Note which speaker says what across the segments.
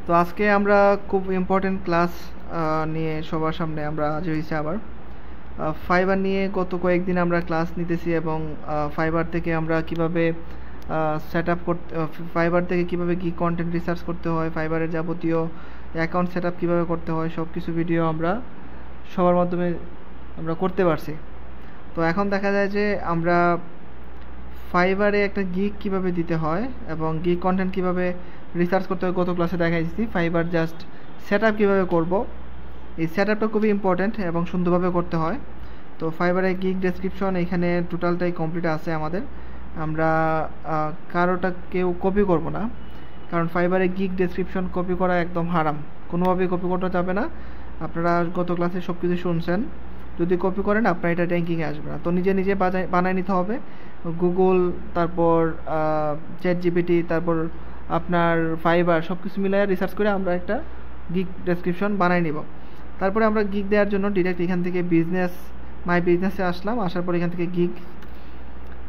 Speaker 1: তো আজকে আমরা খুব ইম্পর্টেন্ট ক্লাস নিয়ে সবার সামনে আমরা হাজির হয়েছি আবার। ফাইবার নিয়ে গত কয়েকদিন আমরা ক্লাস নিতেছি এবং ফাইবার থেকে আমরা কিভাবে সেট আপ করতে, ফাইবার থেকে কিভাবে কি কন্টেন্ট রিসার্চ করতে হয়, ফাইবারের যাবতীয় অ্যাকাউন্ট সেট আপ কীভাবে করতে হয়, সব কিছু ভিডিও আমরা সবার মাধ্যমে আমরা করতে পারছি। তো এখন দেখা যায় যে আমরা ফাইবারে একটা গিগ কিভাবে দিতে হয় এবং গিগ কন্টেন্ট কিভাবে রিসার্চ করতে হয় গত ক্লাসে দেখাইছি। ফাইবার জাস্ট সেট আপ কীভাবে করবো, এই সেট আপটা খুবই ইম্পর্ট্যান্ট এবং সুন্দরভাবে করতে হয়। তো ফাইবারের গিগ ডেসক্রিপশন এখানে টোটালটাই কমপ্লিট আছে আমাদের। আমরা কারোটা কেউ কপি করব না, কারণ ফাইবারের গিগ ডেসক্রিপশন কপি করা একদম হারাম, কোনোভাবেই কপি করতে যাবে না। আপনারা গত ক্লাসে সব কিছু শুনছেন, যদি কপি করেন আপনার এটা র্যাঙ্কিংয়ে আসবে না। তো নিজে নিজে বানায় নিতে হবে। গুগল, তারপর চ্যাট জিপিটি, তারপর আপনার ফাইবার সব কিছু মিলিয়ে রিসার্চ করে আমরা একটা গিগ ডেসক্রিপশন বানাই নিব। তারপরে আমরা গিগ দেওয়ার জন্য ডিরেক্ট এখান থেকে বিজনেস মাই বিজনেসে আসলাম। আসার পর এখান থেকে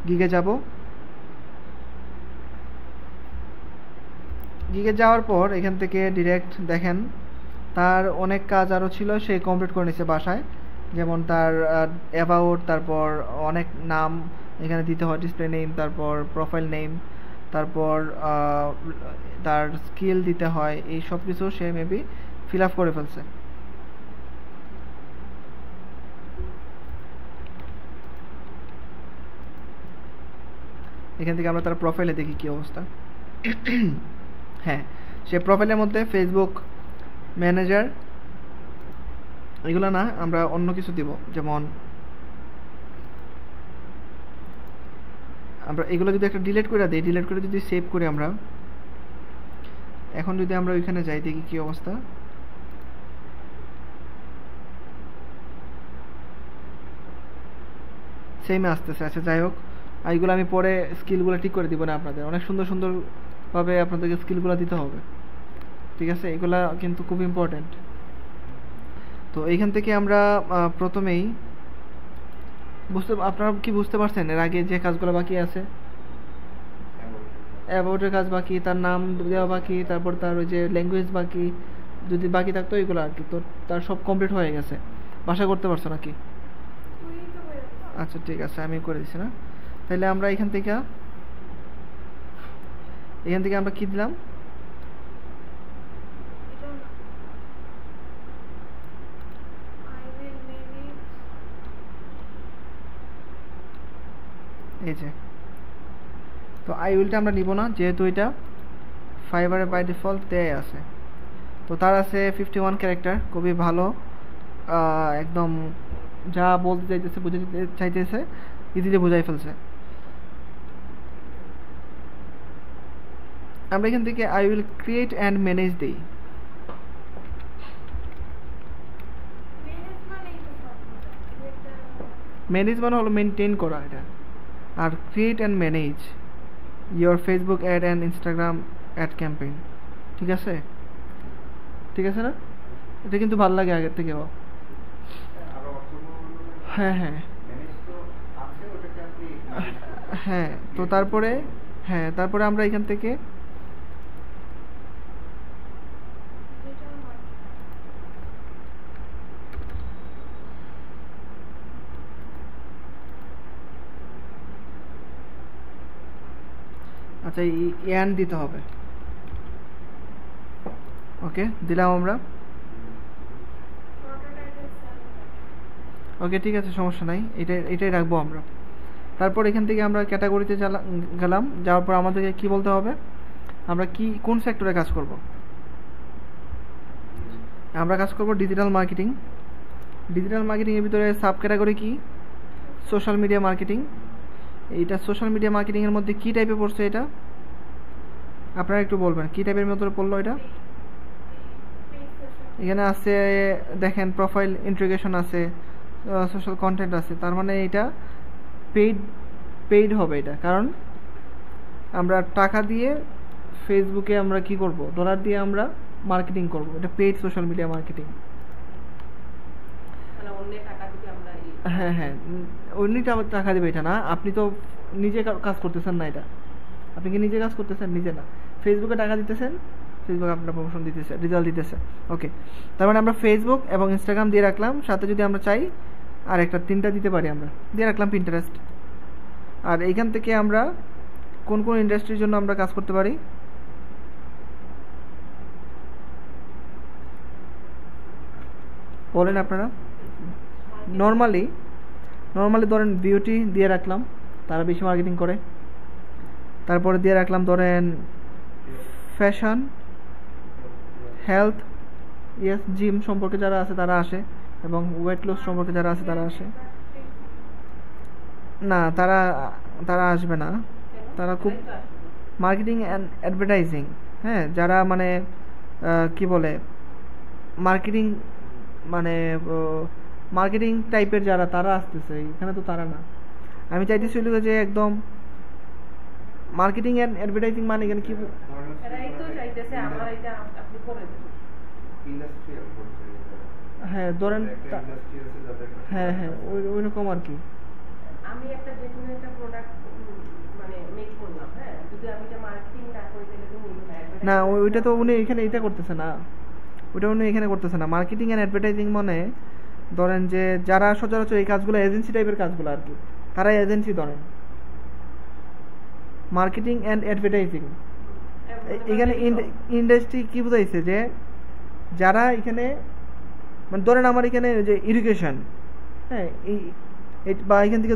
Speaker 1: গিগে যাব। গিগে যাওয়ার পর এখান থেকে ডিরেক্ট দেখেন তার অনেক কাজ আরও ছিল, সে কমপ্লিট করে নিছে বাসায়। যেমন তার অ্যাবাউট, তারপর অনেক নাম এখানে দিতে হয়, ডিসপ্লে নেম, তারপর প্রোফাইল নেম, তারপর তার স্কিল দিতে হয়, এই সব কিছু সে মেবি ফিল আপ করে ফেলছে। এখান থেকে আমরা তার প্রোফাইলে দেখি কী অবস্থা। হ্যাঁ, সে প্রোফাইলের মধ্যে ফেসবুক ম্যানেজার এগুলো না, আমরা অন্য কিছু দিব। যেমন আমরা এগুলো যদি একটা ডিলিট করে দিই, ডিলিট করে যদি সেভ করি আমরা, এখন যদি আমরা ওইখানে যাই দেখি কী অবস্থা। সেমে আসতেছে। আচ্ছা, যাই হোক, এইগুলো আমি পরে স্কিলগুলো ঠিক করে দিব না, আপনাদের অনেক সুন্দর সুন্দরভাবে আপনাদেরকে স্কিলগুলো দিতে হবে, ঠিক আছে? এগুলা কিন্তু খুব ইম্পর্ট্যান্ট। তো এইখান থেকে আমরা প্রথমেই আপনারা কি বুঝতে পারছেন এর আগে যে কাজগুলো বাকি আছে? অ্যাবাউটের কাজ বাকি, তার নাম দেওয়া বাকি, তারপর তার ওই যে ল্যাঙ্গুয়েজ বাকি, যদি বাকি থাকতো এগুলো আর কি। তো তার সব কমপ্লিট হয়ে গেছে। বাসা করতে পারছো নাকি? আচ্ছা, ঠিক আছে, আমি করে দিচ্ছি না। তাহলে আমরা এখান থেকে আমরা কি দিলাম? এই যে, তো আই উইলটা আমরা নিব না, যেহেতু এটা ফাইবারে বাই ডিফল্ট দেয় আছে। তো তার আছে 51 ক্যারেক্টার, খুবই ভালো, একদম যা বলতে চাইতেছে, বুঝাতে চাইতেছে ইজিলি বোঝাই ফেলছে। আমরা এখান থেকে I will create and manage দিই। ম্যানেজ মানে হলো মেনটেন করা এটা, আর create and manage your Facebook ad and Instagram ad campaign. ঠিক আছে, ঠিক আছে না? এটা কিন্তু ভালো লাগে আগের থেকেও। হ্যাঁ হ্যাঁ হ্যাঁ, তো তারপরে আমরা এখান থেকে আচ্ছা অ্যান্ড দিতে হবে। ওকে, দিলাম আমরা। ওকে, ঠিক আছে, সমস্যা নাই, এটাই রাখবো আমরা। তারপর এখান থেকে আমরা ক্যাটাগরিতে গেলাম। যাওয়ার পর আমাদেরকে কি বলতে হবে, আমরা কোন সেক্টরে কাজ করব। আমরা কাজ করব ডিজিটাল মার্কেটিং। ডিজিটাল মার্কেটিংয়ের ভিতরে সাব ক্যাটাগরি কি? Social media marketing. এইটা সোশ্যাল মিডিয়া মার্কেটিংয়ের মধ্যে কী টাইপে পড়ছে এটা আপনারা একটু বলবেন, কী টাইপের মধ্যে পড়লো এটা? এখানে আছে দেখেন, প্রোফাইল ইন্টিগ্রেশন আছে, সোশ্যাল কন্টেন্ট আছে। তার মানে এটা পেইড হবে এটা, কারণ আমরা টাকা দিয়ে ফেসবুকে আমরা কি করব, ডলার দিয়ে আমরা মার্কেটিং করব। এটা পেইড সোশ্যাল মিডিয়া মার্কেটিং। হ্যাঁ হ্যাঁ, অন্য টাকা দেবে এটা না, আপনি তো নিজে কাজ করতেছেন না। এটা আপনি কি নিজে কাজ করতেছেন? নিজে না, ফেসবুকে টাকা দিতেছেন, ফেসবুক আপনার প্রমোশন দিতেছে, রেজাল্ট দিতেছে। ওকে, তার মানে আমরা ফেসবুক এবং ইনস্টাগ্রাম দিয়ে রাখলাম, সাথে যদি আমরা চাই আর একটা 3টা দিতে পারি, আমরা দিয়ে রাখলাম পিন্টারেস্ট। আর এইখান থেকে আমরা কোন কোন ইন্ডাস্ট্রির জন্য আমরা কাজ করতে পারি? বলেন আপনারা। নর্মালি ধরেন বিউটি দিয়ে রাখলাম, তারা বেশি মার্কেটিং করে। তারপরে দিয়ে রাখলাম ধরেন ফ্যাশন, হেলথ, ইয়েস, জিম সম্পর্কে যারা আছে তারা আসে, এবং ওয়েট লস সম্পর্কে যারা আছে তারা আসে। না, তারা আসবে না। তারা খুব মার্কেটিং অ্যান্ড অ্যাডভার্টাইজিং, হ্যাঁ, যারা মানে কি বলে মার্কেটিং, মানে মার্কেটিং টাইপের যারা, তারা আসতেছে এখানে, তো তারা না। আমি চাইতেছিল যে একদম মার্কেটিং অ্যান্ড অ্যাডভার্টাইজিং, মানে এখানে কি হ্যাঁ ধরেন, হ্যাঁ হ্যাঁ ওই রকম আর কি।
Speaker 2: আমি একটা যেকোনো একটা প্রোডাক্ট মানে মেক করলাম, হ্যাঁ, যদি আমি এটা মার্কেটিং না করি তাহলে তো হলো না।
Speaker 1: না, ওইটা তো উনি এখানে এটা করতেছে না, ওটা উনি এখানে করতেছে না। মার্কেটিং অ্যান্ড অ্যাডভার্টাইজিং মানে ধরেন যে যারা সচরাচর এই কাজগুলো, এজেন্সি টাইপের কাজগুলো আর কি, তারাই এজেন্সি ধরেন। মার্কেটিং অ্যান্ড অ্যাডভার্টাইজিং এখানে ইন্ডাস্ট্রি কি বুঝাইছে, যে যারা এখানে মানে ধরেন আমার এখানে যে ইরিগেশন, হ্যাঁ, বা এখান থেকে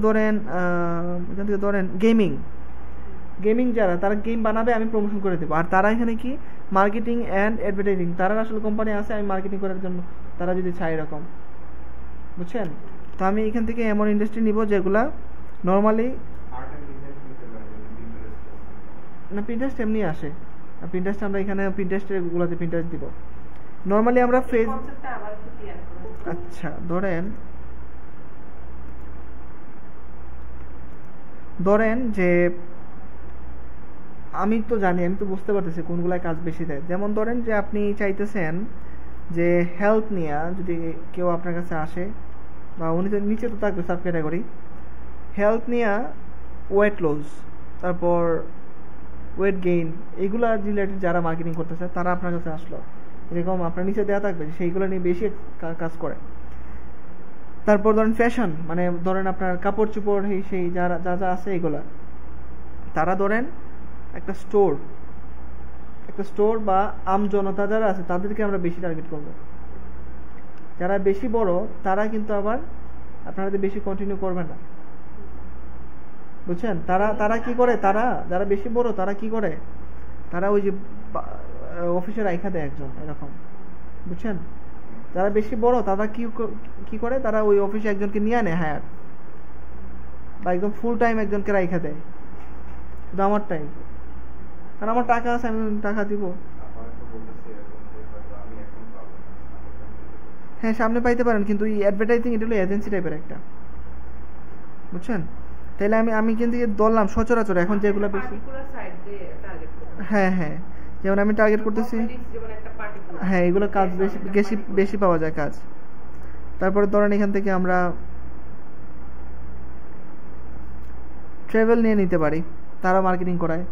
Speaker 1: ধরেন গেমিং যারা, তারা গেম বানাবে, আমি প্রমোশন করে দেবো। আর তারা এখানে কি মার্কেটিং অ্যান্ড অ্যাডভার্টাইজিং, তারা আসলে কোম্পানি আছে আমি মার্কেটিং করার জন্য, তারা যদি চায় এরকম, বুঝছেন? তো আমি এখান থেকে এমন ইন্ডাস্ট্রি নিব যেগুলা নর্মালি, না পিন্টারেস্ট এমনি আসে, পিন্টারেস্ট আমরা এখানে পিন্টারেস্টগুলোতে পিন্টারেস্ট দিব। নর্মালি আমরা আচ্ছা ধরেন যে আমি তো জানি, আমি তো বুঝতে পারতেছি কোনগুলায় কাজ বেশি দেয়। যেমন ধরেন যে আপনি চাইতেছেন যে হেলথ নিয়ে যদি কেউ আপনার কাছে আসে, বা উনি তো নিচে তো থাকবে সাব ক্যাটাগরি, হেলথ নিয়ে ওয়েট লস, তারপর ওয়েট গেইন, এইগুলা রিলেটেড যারা মার্কেটিং করতেছে তারা আপনার কাছে আসলো, এরকম আপনার নিচে দেওয়া থাকবে, সেইগুলো নিয়ে বেশি কাজ করে। তারপর ধরেন ফ্যাশন, মানে ধরেন আপনার কাপড় চোপড়, সেই যারা যা আছে এগুলা, তারা ধরেন একটা স্টোর বা আম জনতা যারা আছে তাদেরকে আমরা বেশি টার্গেট করব। যারা বেশি বড় তারা কিন্তু আবার আপনারা বেশি কন্টিনিউ করবে না, বুঝছেন? তারা কি করে, তারা যারা বেশি বড় তারা কি করে, তারা ওই যে অফিসে রাইখা দেয় একজন, এরকম, বুঝছেন? যারা বেশি বড় তারা কি করে, তারা ওই অফিসে একজনকে নিয়ে আনে হায়ার, বা একদম ফুল টাইম একজনকে রাইখা দেয়, শুধু আমার টাইম, কারণ আমার টাকা আছে, আমি টাকা দিব। হ্যাঁ, সামনে পাইতে পারেন, কিন্তু এই অ্যাডভার্টাইজিং এটা হলো এজেন্সি টাইপের একটা, বুঝছেন? তাহলে আমি কিন্তু ধরলাম সচরাচর এখন যেগুলো বেশি, হ্যাঁ, যেমন আমি টার্গেট করতেছি, হ্যাঁ, এগুলো কাজ বেশি পাওয়া যায় কাজ। তারপরে ধরেন এখান থেকে আমরা ট্রাভেল নিয়ে নিতে পারি, তারা মার্কেটিং করায়।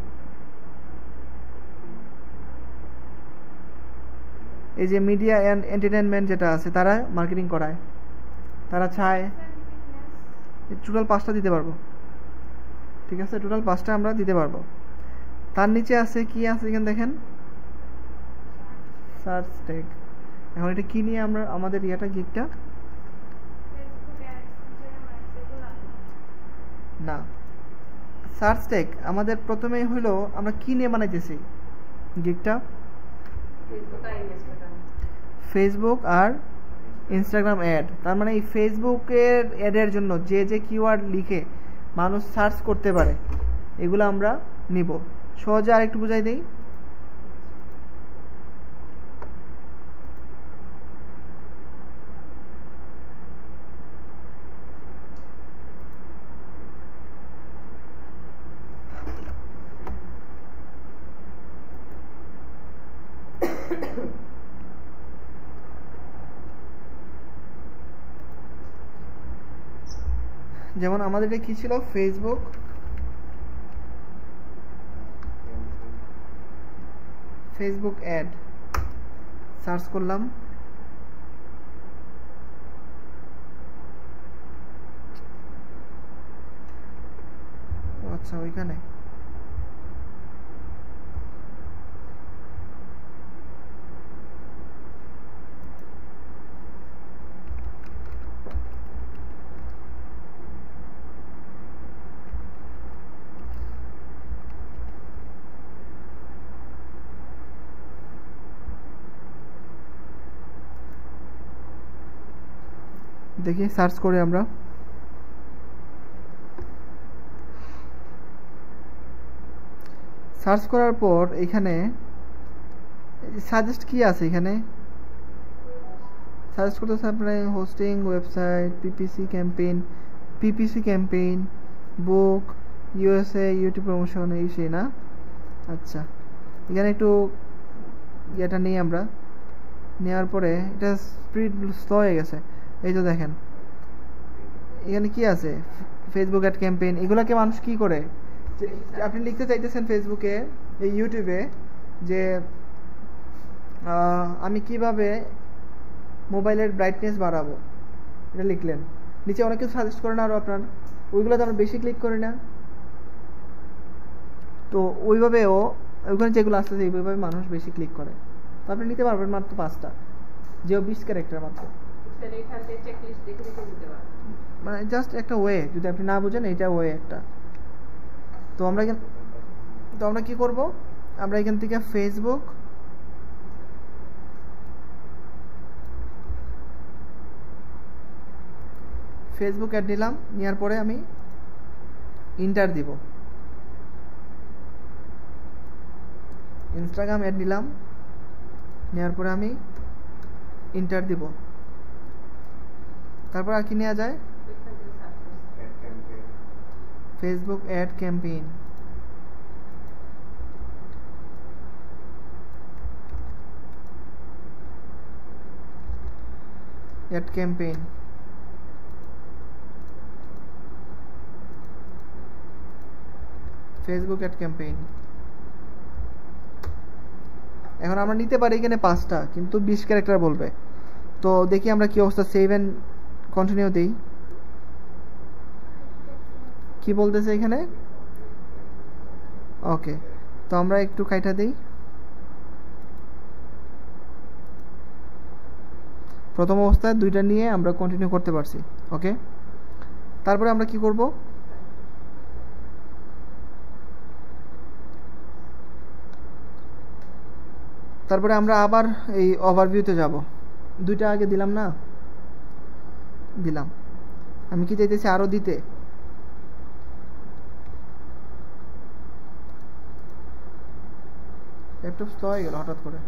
Speaker 1: এই যে মিডিয়া অ্যান্ড এন্টারটেইনমেন্ট যেটা আছে, তারা মার্কেটিং করায়, তারা চায়। টোটাল 5টা দিতে পারবো, ঠিক আছে, টোটাল 5টা আমরা দিতে পারবো। তার নিচে আছে কি আছে এখানে দেখেন, সার্চ ট্যাগ। এখন এটা কি নিয়ে আমরা আমাদের গিগটা, না সার্চ ট্যাগ আমাদের প্রথমেই হইলো আমরা কি নিয়ে বানাইতেছি গিগটা, ফেসবুক আর ইনস্টাগ্রাম অ্যাড। তার মানে এই ফেসবুকের অ্যাডের জন্য যে কিওয়ার্ড লিখে মানুষ সার্চ করতে পারে, এগুলো আমরা নিব। সহজে আর একটু বুঝাই দেই, যেমন আমাদের এটা কি ছিল, ফেসবুক অ্যাড সার্চ করলাম। আচ্ছা ওইখানে দেখি সার্চ করে আমরা সার্চ করার পর এখানে সাজেস্ট কি আছে, এখানে সাজেস্ট করতেছে আপনার হোস্টিং ওয়েবসাইট, পিপিসি ক্যাম্পেইন, বুক, ইউএসএ, ইউটিউব প্রমোশন, এই সেই না। আচ্ছা এখানে একটু এটা নিই আমরা, নেওয়ার পরে এটা স্পিড স্লো হয়ে গেছে। এই তো দেখেন এখানে কি আছে, ফেসবুক অ্যাড ক্যাম্পেইন। এগুলাকে মানুষ কি করে, আপনি লিখতে চাইতেছেন ফেসবুকে, এই ইউটিউবে যে আমি কিভাবে মোবাইলের ব্রাইটনেস বাড়াবো, এটা লিখলেন, নিচে অনেক কিছু সাজেস্ট করে না আরও আপনার, ওইগুলোতে আমরা বেশি ক্লিক করি না। তো ওইভাবেও ওইখানে যেগুলো আসতেছে এইভাবে মানুষ বেশি ক্লিক করে। তো আপনি নিতে পারবেন মাত্র 5টা, যেও 20 ক্যারেক্টার মাত্র। মানে জাস্ট একটা ওয়ে, যদি আপনি না বুঝেন এইটা ওয়ে একটা। তো আমরা কি করব, আমরা এখান থেকে ফেসবুক অ্যাড নিলাম, নেওয়ার পরে আমি ইন্টার দিব। ইনস্টাগ্রাম অ্যাড নিলাম, নেওয়ার পরে আমি ইন্টার দিব। তারপর আর কি নেওয়া যায়, Facebook ad campaign. Facebook ad campaign. এখন আমরা নিতে পারি এখানে 5টা, কিন্তু 20 ক্যারেক্টার বলবে। তো দেখি আমরা কি অবস্থা, সেভ এন্ড কন্টিনিউ দেই। কি বলতেছে এখানে, ওকে। তো আমরা একটু কাইটা দেই। প্রথম অবস্থায় 2টা নিয়ে আমরা কন্টিনিউ করতে পারছি, ওকে। তারপরে আমরা কি করব, তারপরে আমরা আবার এই ওভারভিউতে যাব। 2টা আগে দিলাম না, দিলাম। আমি কি চাইতেছি আরো দিতে, ল্যাপটপ স্লো হয়ে গেল হঠাৎ করে।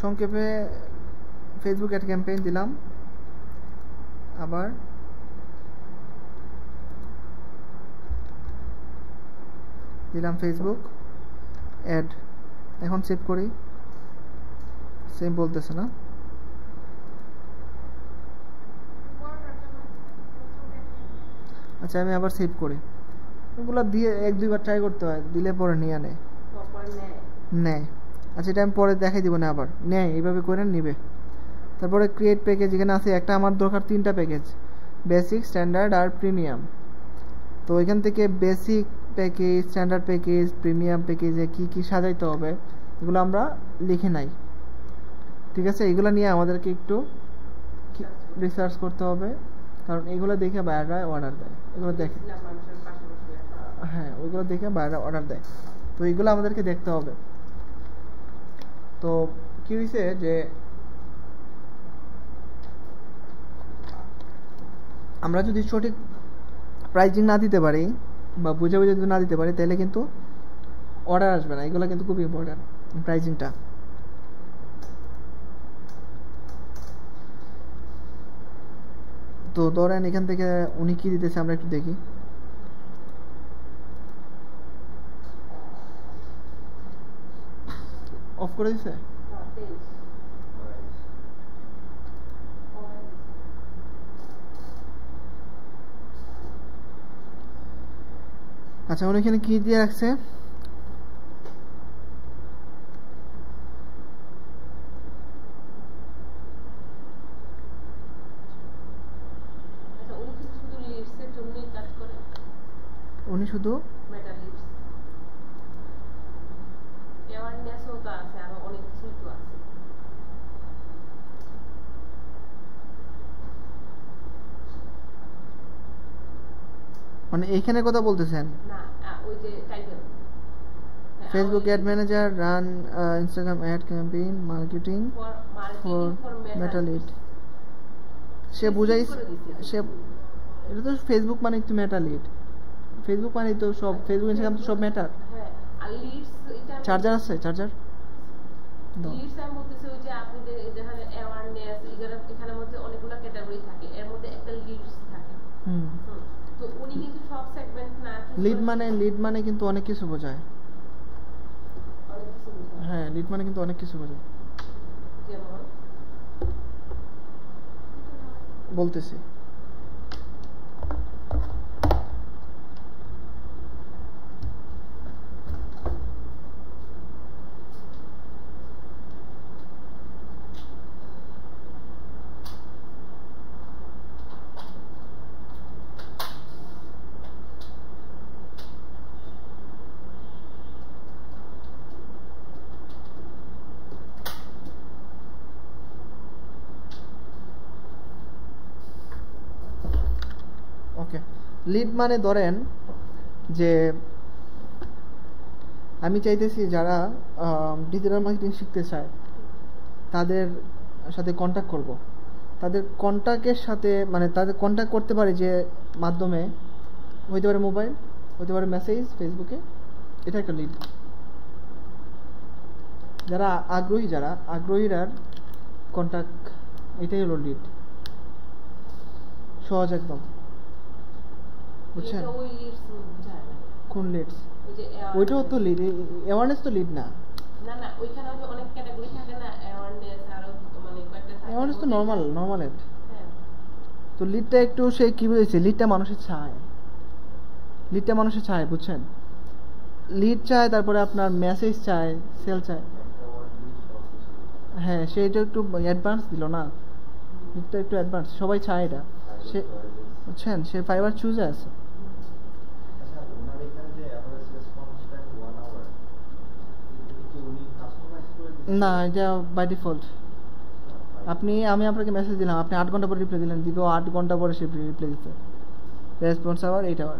Speaker 1: সংক্ষেপে ফেসবুক অ্যাড ক্যাম্পেইন দিলাম, আবার দিলাম ফেসবুক অ্যাড। এখন সেভ করি, সেম বলতেছে না। আচ্ছা আমি আবার সেভ করি। ওগুলো দিয়ে 1-2 বার ট্রাই করতে হয়, দিলে পরে নিয়ে নেয়। আচ্ছা এটা আমি পরে দেখাই দিব না, আবার নেয়, এইভাবে করে নিবে। তারপরে ক্রিয়েট প্যাকেজ, এখানে আছে একটা, আমার দরকার 3টা প্যাকেজ, বেসিক, স্ট্যান্ডার্ড আর প্রিমিয়াম। তো এখান থেকে basic package, standard package, premium প্যাকেজে কি কি সাজাইতে হবে এগুলো আমরা লিখে নাই, ঠিক আছে। এগুলো নিয়ে আমাদেরকে একটু রিসার্চ করতে হবে, কারণ এগুলো দেখে বাইরেরা অর্ডার দেয়, এগুলো দেখে, হ্যাঁ ওইগুলো দেখে বাইরেরা অর্ডার দেয়। তো এগুলো আমাদেরকে দেখতে হবে। তো কি হয়েছে যে আমরা যদি সঠিক প্রাইজিং না দিতে পারি বা বুঝে বুঝে যদি না দিতে পারি, তাহলে কিন্তু অর্ডার আসবে না। এগুলো কিন্তু খুব ইম্পর্টেন্ট, প্রাইজিংটা। তো ধরেন এখান থেকে উনি কি দিতেছে আমরা একটু দেখি। অফ করে দিছে, আচ্ছা, উনি এখানে কি দিয়ে রাখছে?
Speaker 2: আচ্ছা, উনি কি শুধু লিডসের জন্যই কাজ করে?
Speaker 1: উনি শুধু
Speaker 2: মেটা লিডস, অ্যাওয়ারনেসও তো আছে, আরো অনেক কিছুই তো আছে।
Speaker 1: মানে এইখানে কথা বলতেছেন?
Speaker 2: না, ওই যে title
Speaker 1: Facebook ad manager, run Instagram ad campaign, marketing for Meta lead. সে বুঝাই, সে এটা তো ফেসবুক মানে তো মেটা লিড। ফেসবুক মানে তো সব, ফেসবুক ইনস্টাগ্রাম তো সব মেটার।
Speaker 2: হ্যাঁ, আর লিডস এটা
Speaker 1: চার্জার আছে? চার্জার
Speaker 2: লিডস আমি বলতেছি ওই যে আপনি যে যেখানে অ্যাওয়ারনেস এখানের মধ্যে অনেকগুলো ক্যাটাগরি থাকে, এর মধ্যে একটা লিডস থাকে। তো উনি কিন্তু সব সেগমেন্ট না,
Speaker 1: লিড মানে কিন্তু অনেক কিছু বোঝায়।
Speaker 2: অনেক কিছু বোঝায়।
Speaker 1: হ্যাঁ, লিড মানে কিন্তু অনেক কিছু বোঝায়।
Speaker 2: যেমন
Speaker 1: বলতেছি, ওকে। লিড মানে ধরেন যে আমি চাইতেছি যারা ডিজিটাল মার্কেটিং শিখতে চায় তাদের সাথে কন্ট্যাক্ট করব। তাদের কন্ট্যাক্টের সাথে মানে তাদের কন্ট্যাক্ট করতে পারে যে মাধ্যমে, হইতে পারে মোবাইল, হইতে পারে মেসেজ ফেসবুকে, এটা একটা লিড। যারা আগ্রহীরার কন্ট্যাক্ট, এটাই হলো লিড। সহজ একদম, বুঝছেন?
Speaker 2: এটা ওই লিডস বোঝায় না।
Speaker 1: কোন লিডস?
Speaker 2: ওই যে
Speaker 1: ওইটাও তো লিড, অ্যাওয়ারনেস তো লিড না।
Speaker 2: না না, ওইখানে ওই যে অনেক ক্যাটাগরি থাকে না, অ্যাওয়ারনেস আরো মানে কয়েকটা থাকে।
Speaker 1: অ্যাওয়ারনেস তো নরমাল এড।
Speaker 2: হ্যাঁ,
Speaker 1: তো লিডটা একটু সে কি বুঝেছে, লিডটা মানুষের চায়, বুঝছেন? লিড চায়, তারপরে আপনার মেসেজ চায়, সেল চায়। হ্যাঁ, সে এটা একটু অ্যাডভান্স দিল না, লিডটা একটু অ্যাডভান্স, সবাই চায় এটা। সে বুঝছেন, সে ফাইবার চুজে আছে। না, এটা বাই ডিফল্ট। আমি আপনাকে মেসেজ দিলাম, আপনি 8 ঘন্টা পরে রিপ্লাই দিলেন, দিব 8 ঘন্টা পরে সে রিপ্লাই দিতে। রেসপন্স আওয়ার 8 আওয়ার,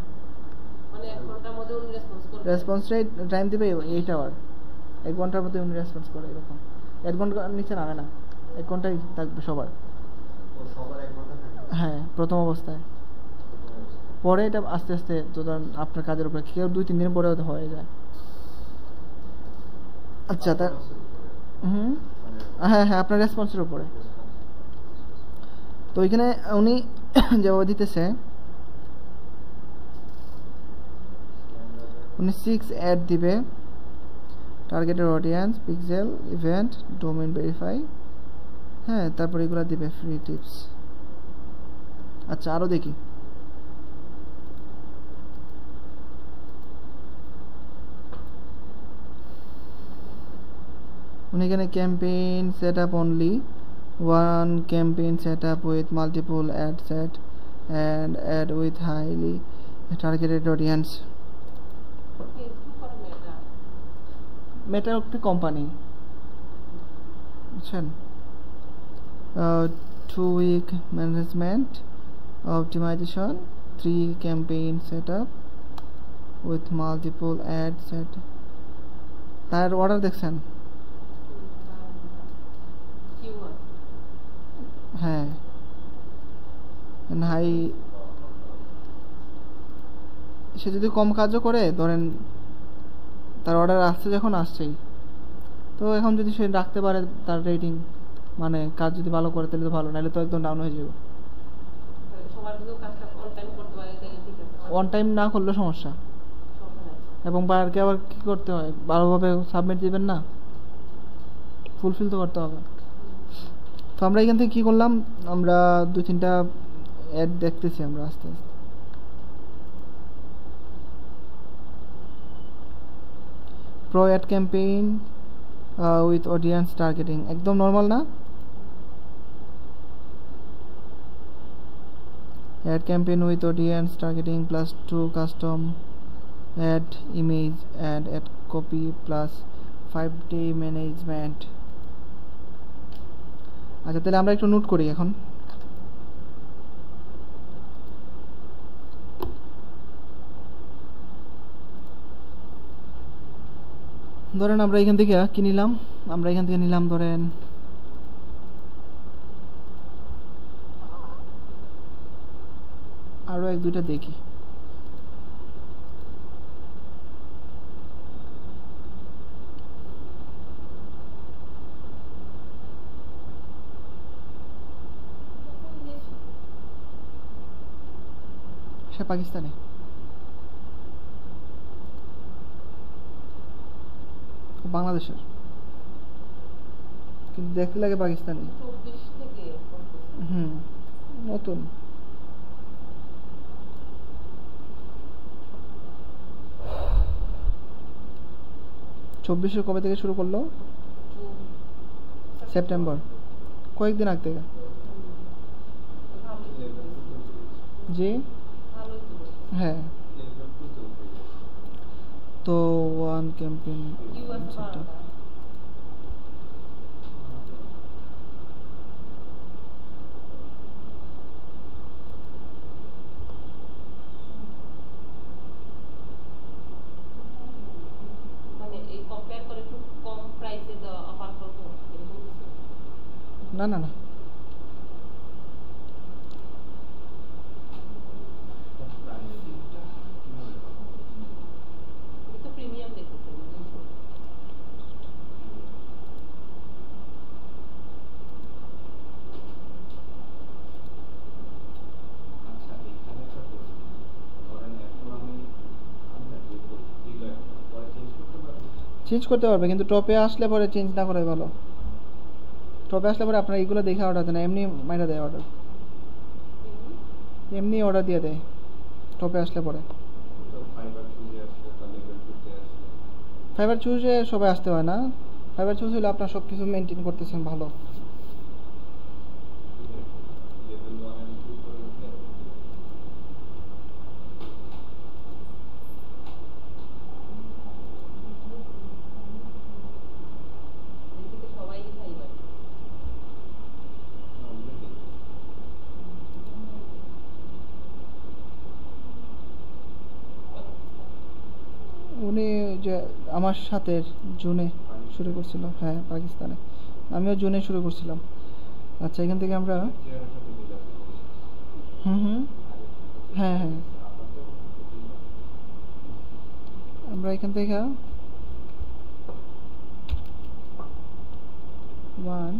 Speaker 2: মানে 1 ঘন্টার মধ্যে উনি রেসপন্স করবে।
Speaker 1: রেসপন্স টাইম দিবে 8 আওয়ার, 1 ঘন্টার মধ্যে উনি রেসপন্স করে। এরকম 1 ঘন্টার নিচে নামে না, 1 ঘন্টাই থাকবে সবার। হ্যাঁ, প্রথম অবস্থায়। পরে এটা আস্তে আস্তে তো আপনার কাজের উপরে, কেউ 2-3 দিন পরে হয়ে যায়। আচ্ছা, তার হ্যাঁ, আপনার রেসপন্সের উপরে। তো এখানে উনি জবাব দিতেছে, উনি 6 অ্যাড দিবে, targeted audience, pixel, event, domain verify. হ্যাঁ, তারপর এগুলো দিবে ফ্রি টিপস। আচ্ছা, আরো দেখি। উনি এখানে campaign set up only, 1 campaign setup with multiple ad set and ad with highly targeted audience. মেটা একটি কোম্পানি, বুঝছেন? 2-week management optimization, 3 campaign setup with multiple ad set. তার অর্ডার দেখছেন? হ্যাঁ, হাই। সে যদি কম কাজও করে, ধরেন তার অর্ডার আসছে, যখন আসছেই তো এখন যদি সে রাখতে পারে তার রেটিং, মানে কাজ যদি ভালো করে তাহলে তো ভালো, নাহলে তো একদম ডাউন হয়ে যাবে। অন টাইম না করলে সমস্যা, এবং বায়ারকে আবার কি করতে হয়, ভালোভাবে সাবমিট দিবেন না, ফুলফিল তো করতে হবে। তো আমরা এখান থেকে কি করলাম, আমরা 2-3টা অ্যাড দেখতেছি আমরা আস্তে আস্তে। Pro ad campaign with audience targeting একদম নর্মাল না? Ad campaign with audience targeting plus 2 custom ad image ad ad copy plus 5-day management. আচ্ছা তাহলে আমরা একটু নোট করি এখন। ধরেন আমরা এখান থেকে কি নিলাম, আমরা এখান থেকে নিলাম ধরেন আরো এক দুইটা দেখি। সে পাকিস্তানি, বাংলাদেশের, কিন্তু দেখতে লাগে পাকিস্তানি।
Speaker 2: 24 থেকে
Speaker 1: নতুন। চব্বিশে কবে থেকে শুরু করলো? সেপ্টেম্বর, কয়েকদিন আগ থেকে। জি হ্যাঁ, তো ওয়ান ক্যাম্পেইন না না না চেঞ্জ করতে পারবে, কিন্তু টপে আসলে পরে চেঞ্জ না করাই ভালো। টপে আসলে পরে আপনার এইগুলো দেখে অর্ডার দেয় না, এমনি মাইরা দেয় অর্ডার, এমনি অর্ডার দিয়ে দেয় টপে আসলে পরে। ফাইবার চুজে সবাই আসতে হয় না, ফাইবার চুজ হলে আপনার সব কিছু মেনটেন করতেছেন ভালো। উনি যে আমার সাথে জুনে শুরু করছিল, হ্যাঁ পাকিস্তানে, আমিও জুনে শুরু করছিলাম। আচ্ছা এখান থেকে আমরা হ্যাঁ হ্যাঁ আমরা এখান থেকে ওয়ান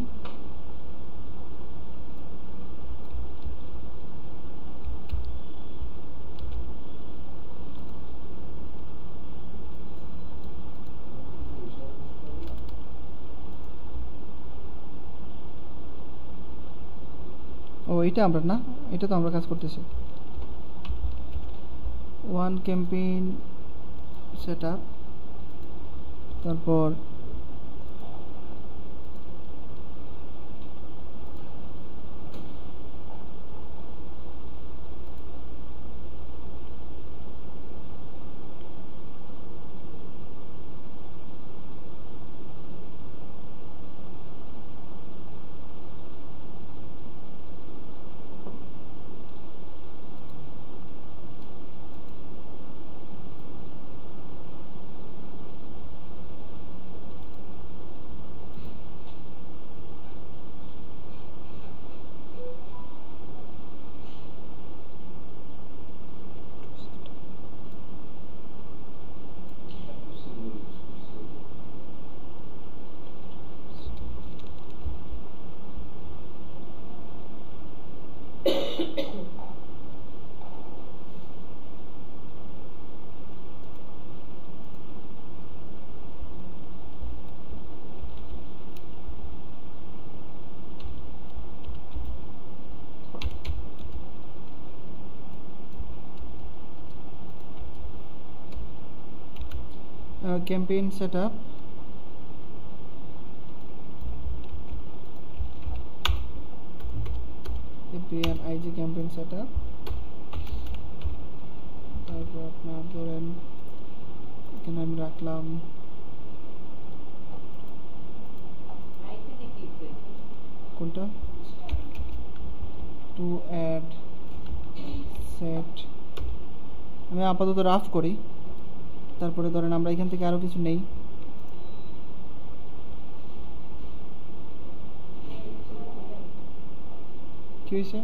Speaker 1: ও এটা আমরা না, এটা তো আমরা কাজ করতেছি। ওয়ান ক্যাম্পেইন সেট আপ, তারপর campaign setup, APN IG campaign setup, তারপর আপনার ধরেন এখানে আমি রাখলাম কোনটা টু অ্যাড সেট, আমি আপাতত রাফ করি, তারপরে ধরেন আমরা এখান থেকে আরো কিছু নেই। কি হয়েছে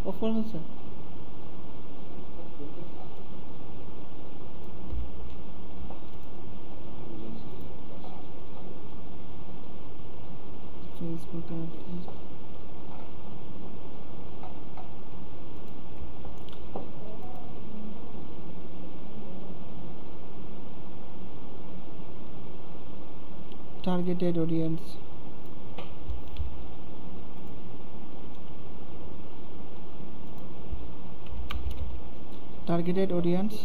Speaker 1: অফ করা হচ্ছে? Facebook targeted audience, targeted audience,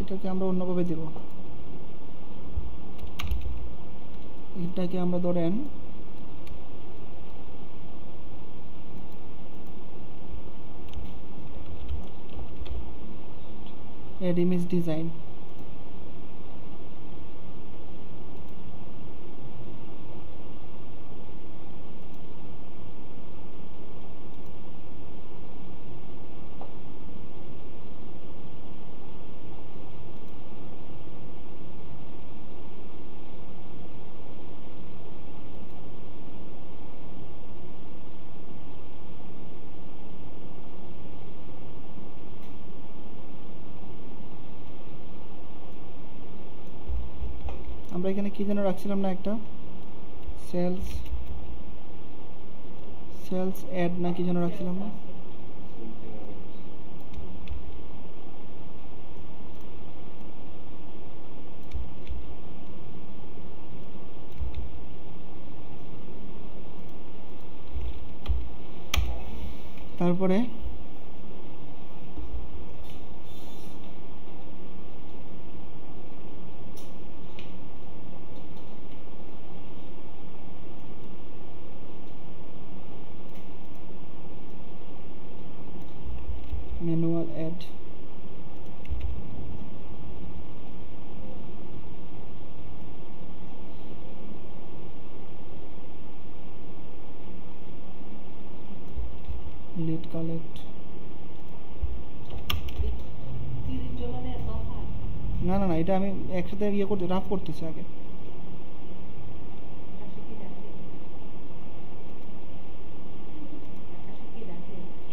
Speaker 1: এটাকে আমরা অন্যভাবে দেব, এটাকে আমরা ধরেন add image design, আমরা এখানে কি যেন রাখছিলাম না, একটা সেলস অ্যাড না কি যেন রাখছিলাম না, তারপরে ম্যানুয়াল অ্যাড, লিড কালেক্ট, না না না এটা আমি একসাথে ইয়ে করতে রাফ করতেছি আগে।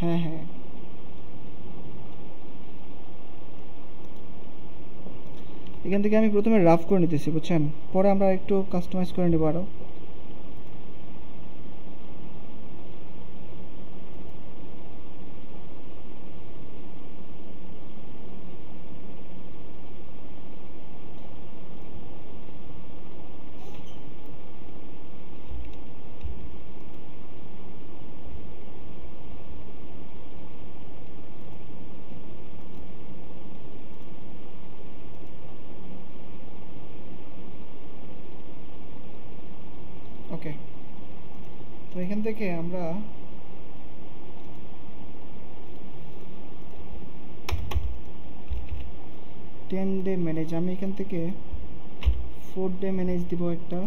Speaker 1: হ্যাঁ হ্যাঁ এখান থেকে আমি প্রথমে রাফ করে নিতেছি বুঝছেন, পরে আমরা একটু কাস্টমাইজ করে নেব আরো। ওকে, তো এখান থেকে আমরা $10 ম্যানেজ, আমি এখান থেকে $4 ম্যানেজ দিব একটা,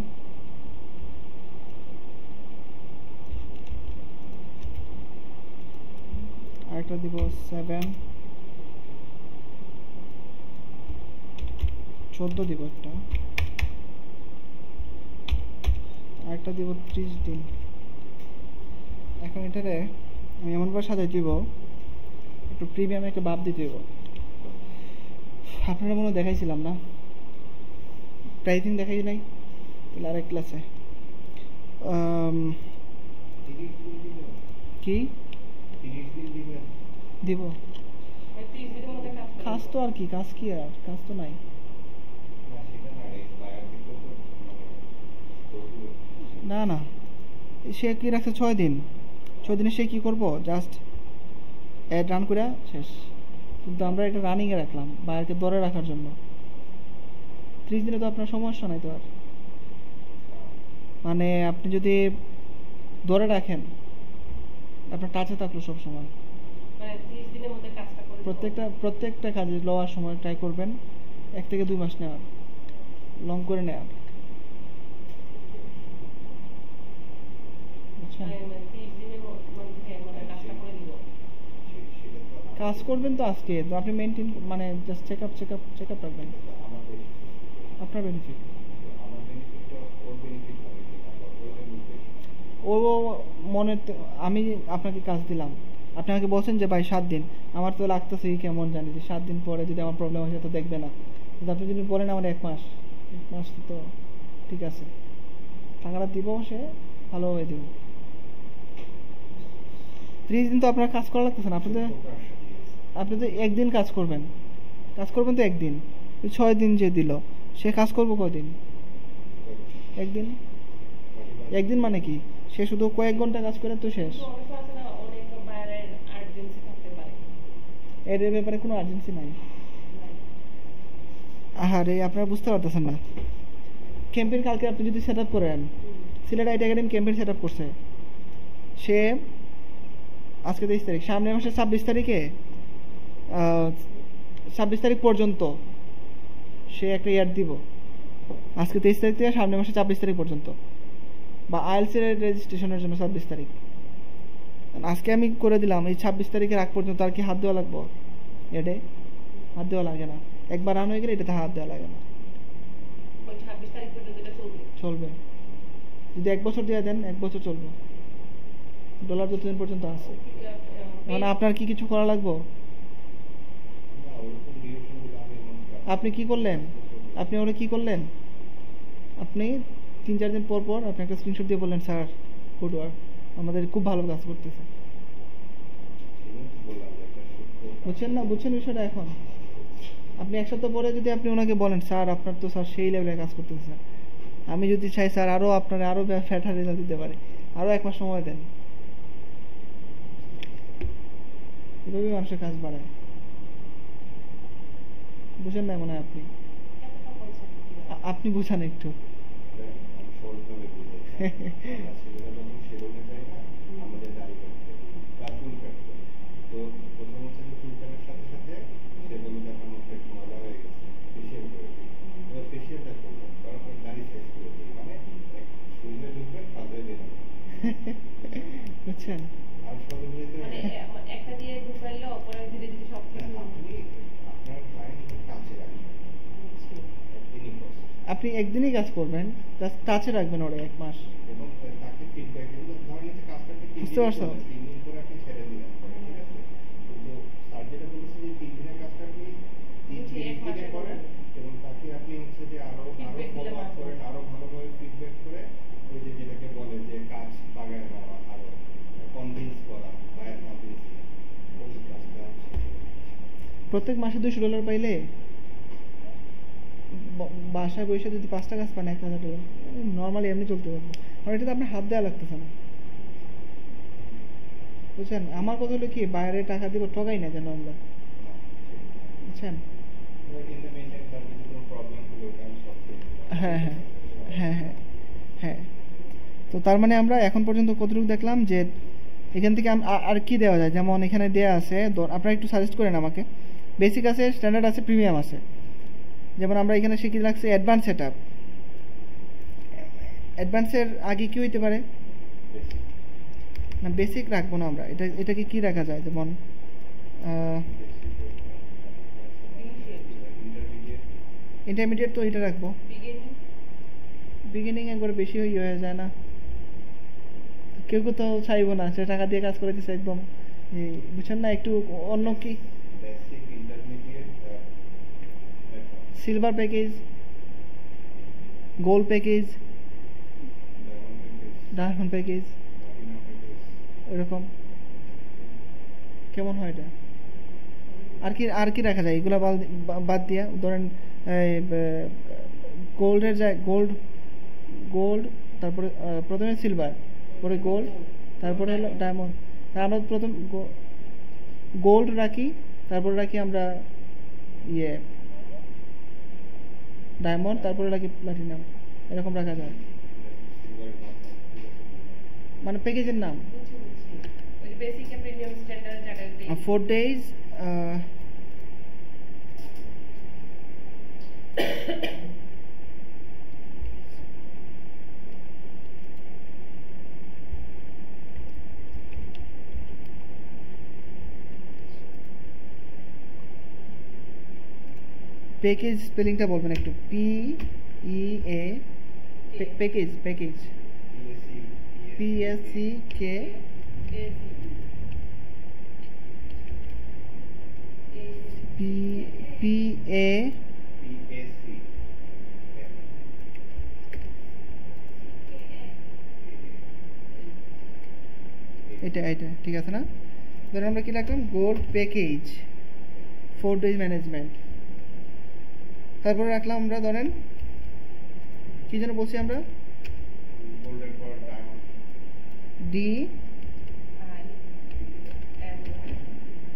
Speaker 1: আরেকটা দিব 7, 14 দিব একটা, একটা দিব 30 দিন। এখন এটারে আমি এমনভাবে সাজাই দিব, একটু প্রিমিয়াম একটা ভাব দিতে দিব। আপনারা মনে হয় দেখাইছিলাম না, প্রাইসিং দেখাই নাই, তাহলে আরেক ক্লাসে কি দিব কাজ তো আর কি, কাজ কি আর কাজ তো নাই। না না, সে কি রাখছে 6 দিন, 6 দিনে সে কি করব, জাস্ট অ্যাড রান করে শেষ। কিন্তু আমরা এটা রানিংয়ে রাখলাম বাইরে ধরে রাখার জন্য। 30 দিনে তো আপনার সমস্যা নাই তো আর, মানে আপনি যদি ধরে রাখেন আপনার টাচে থাকলো সব সময়,
Speaker 2: মানে 30 দিনের মধ্যে কাজটা করে
Speaker 1: প্রত্যেকটা কাজে লওয়ার সময় ট্রাই করবেন 1 থেকে 2 মাস নেওয়ার, লং করে নেওয়ার। কাজ করবেন তো আজকে তো আপনি মেইনটেইন মানে জাস্ট চেকআপ রাখবেন, আপনার বেনিফিট। ও মনে, আমি আপনাকে কাজ দিলাম, আপনি আমাকে বলছেন যে ভাই 7 দিন, আমার তো লাগতেছে কেমন জানি যে 7 দিন পরে যদি আমার প্রবলেম হয় তো দেখবে না। কিন্তু আপনি যদি বলেন আমার 1 মাস তো ঠিক আছে, টাকাটা দিব, সে ভালোভাবে দিব। 30 দিন তো আপনার কাজ করা লাগতেছে না, আপনি তো একদিন কাজ করবেন তো একদিন, 6 দিন যে দিল সে কাজ করবো কয়দিন? একদিন মানে কি, সে শুধু কয়েক ঘন্টা কাজ করে তো শেষ। এর ব্যাপারে কোনো আর্জেন্সি নাই। আরে আপনারা বুঝতে পারতেছেন না, ক্যাম্পেইন কালকে আপনি যদি সেট আপ করেন, Sylhet IT academy campaign set up করছে, সে আজকে 23 তারিখ, সামনের মাসে 26 তারিখে 26 তারিখ পর্যন্ত সে একটা ইয়ার দিব। আজকে 23 তারিখ থেকে সামনের মাসে 26 তারিখ পর্যন্ত, বা আইএলটিএস এর রেজিস্ট্রেশনের জন্য 26 তারিখ। আজকে আমি করে দিলাম, এই 26 তারিখের আগ পর্যন্ত আর কি হাত দেওয়া লাগবে? এডে হাত দেওয়া লাগে না, একবার রান হয়ে গেলে এটাতে হাত দেওয়া লাগে না,
Speaker 2: 26 তারিখ পর্যন্ত এটা
Speaker 1: চলবে। যদি 1 বছর দিয়ে দেন 1 বছর চলবে, ডলার যতদিন পর্যন্ত আছে। মানে আপনার কি কিছু করা লাগবে? আপনি কি করলেন, আপনি ওরা কি করলেন, আপনি 3-4 দিন পর আপনি একটা স্ক্রিনশট দিয়ে বললেন স্যার গুড ওয়ার্ক, আমাদের খুব ভালো কাজ করতেছে। বুঝছেন বিষয়টা? এখন আপনি 1 সপ্তাহ পরে যদি আপনি ওনাকে বলেন স্যার আপনার তো স্যার সেই লেভেলে কাজ করতেছে স্যার, আমি যদি চাই স্যার আরো আপনার আরো ফ্যাটার রেজাল্ট দিতে পারে, আরো 1 মাস সময় দেন। এভাবে মানুষের কাজ বাড়ায়, বুঝেন না মনে হয়? আপনি বুঝান একটু। বুঝছেন?
Speaker 2: একটা দিয়ে ঢুকাইলে অপরে ধীরে ধীরে সব
Speaker 1: আপনি একদিনই কাজ করবেন, টাচে রাখবেন ওরে 1 মাস। বুঝতে পারছো? প্রত্যেক মাসে $200 পাইলে বাসায় বসে যদি 5টা কাজ পান $1000 নর্মালি এমনি চলতে পারবো। আর এটাতে আপনার হাত দেওয়া লাগতেছে না, বুঝছেন? আমার কথা হলো কি, বাইরে টাকা দিব ঠকাই না যেন আমরা, বুঝছেন? হ্যাঁ হ্যাঁ হ্যাঁ হ্যাঁ হ্যাঁ। তো তার মানে আমরা এখন পর্যন্ত কতটুকু দেখলাম যে এখান থেকে আর কি দেওয়া যায়। যেমন এখানে দেওয়া আছে, আপনারা একটু সাজেস্ট করেন আমাকে। বেসিক আছে, স্ট্যান্ডার্ড আছে, প্রিমিয়াম আছে। যেমন আমরা এখানে শিখে রাখছি অ্যাডভান্স সেট আপ। অ্যাডভান্সের আগে কি হইতে পারে না, বেসিক রাখবো না আমরা, এটাকে কি রাখা যায়? যেমন ইন্টারমিডিয়েট, তো এটা রাখবো। বিগিনিং একবার বেশি হয়ে যায় না? কেউ তো চাইবো না, সে টাকা দিয়ে কাজ করে দিচ্ছে একদম, বুঝছেন না? একটু অন্য কি silver package, gold package, diamond package, এরকম কেমন হয় এটা? আর কি রাখা যায় এগুলো বাদ দিয়া? ধরেন গোল্ডের যায়, গোল্ড তারপরে প্রথমে সিলভার, পরে গোল্ড, তারপরে হলো ডায়মন্ড। আমরা প্রথম গোল্ড রাখি, তারপরে রাখি আমরা ডায়মন্ড, তারপরে রাখি প্লাটিনাম, এরকম রাখা যায় মানে প্যাকেজের নাম। 4 days প্যাকেজ স্পেলিংটা বলবেন একটু। PEA package, package PSCK PA এটা ঠিক আছে না? ধরেন আমরা কি রাখলাম? Gold package 4 days management. তারপরে রাখলাম আমরা, ধরেন কি যেন বলছি আমরা,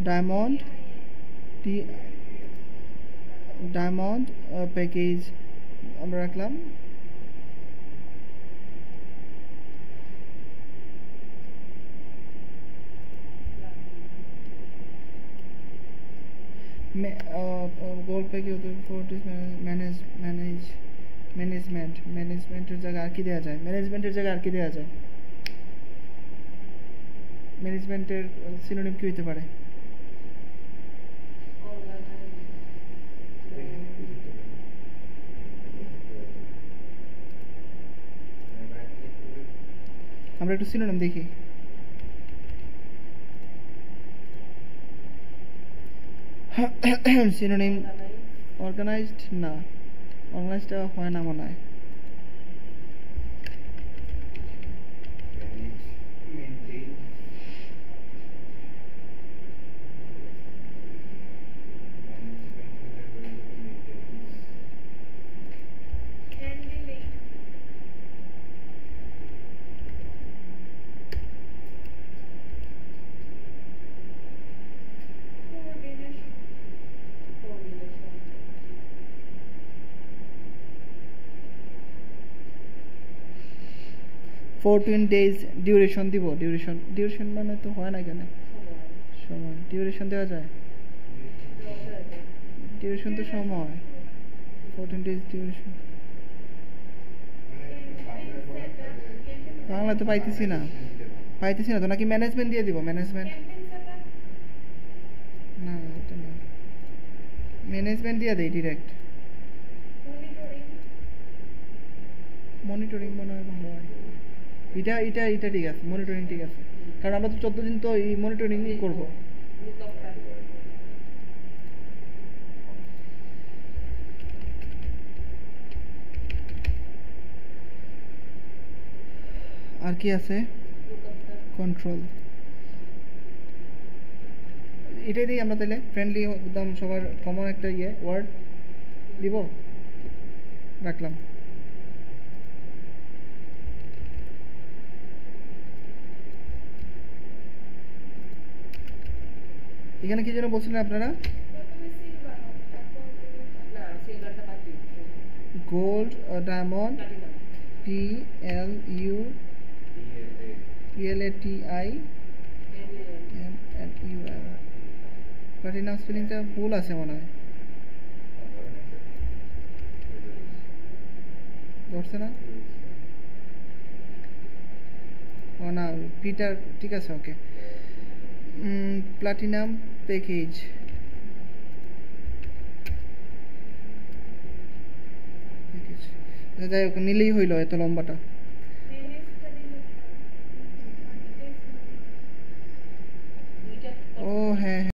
Speaker 1: ডায়মন্ড প্যাকেজ আমরা রাখলাম গোল্ড প্যাকেজ 4 days ম্যানেজমেন্টের জায়গায় আর কি দেওয়া যায়? ম্যানেজমেন্টের সিনোনিম কি হইতে পারে? আমরা একটু সিনোনিম দেখি। সিনোনিম অর্গানাইজড না, অর্গানাইজডটা হয় না মনে হয়। $14 days ডিউরেশন দিব। ডিউরেশন মানে তো হয় না কেন? সময় ডিউরেশন দেওয়া যায়? ডিউরেশন তো সময়। 14 days ডিউরেশন বাংলা তো পাইতেছি না তো। নাকি ম্যানেজমেন্ট দিয়ে দিব? ম্যানেজমেন্ট না, এটা না, ম্যানেজমেন্ট দিয়ে দেই ডিরেক্ট। মনিটরিং মনে হয় ভালো হয়। এটা ঠিক আছে, মনিটরিং ঠিক আছে, কারণ আমরা তো 14 দিন তো এই মনিটরিং করব। আর কি আছে? কন্ট্রোল, এটাই দিই আমরা তাহলে। ফ্রেন্ডলি একদম সবার কমন একটা ওয়ার্ড দিব, রাখলাম। এখানে কি যেন বলছিলেন আপনারা? গোল্ড, ডায়মন্ড, PLATINUM, প্লাটিনাম স্পেলিংটা ভুল আছে মনে হয়, ধরছে না? ও না, পিটার ঠিক আছে, ওকে। প্লাটিনাম প্যাকেজ যাই হোক, নিলেই হইল এত লম্বাটা।